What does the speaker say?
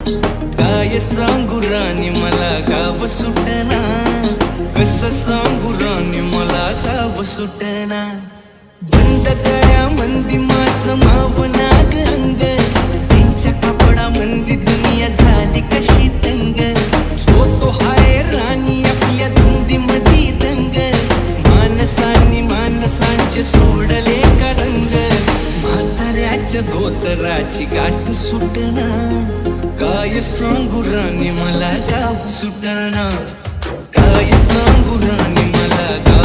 काय सांगू राणी मला गाव सुटना, कसं सांगू राणी मला गाव सुटना. बंद गळ्या मंदी माझं मावना गंग, त्यांच्या कपडा मंदी दुनिया झाली कशी तंग. जो तो हाय राणी आपल्या धुंदी मधी दंग, माणसांनी माणसांचे सोडले का रंग. म्हाताऱ्याच्या धोतराची गाठ सुटना, काय सांगू राणी मला गाव सुटना. काय सांगू राणी मला गाव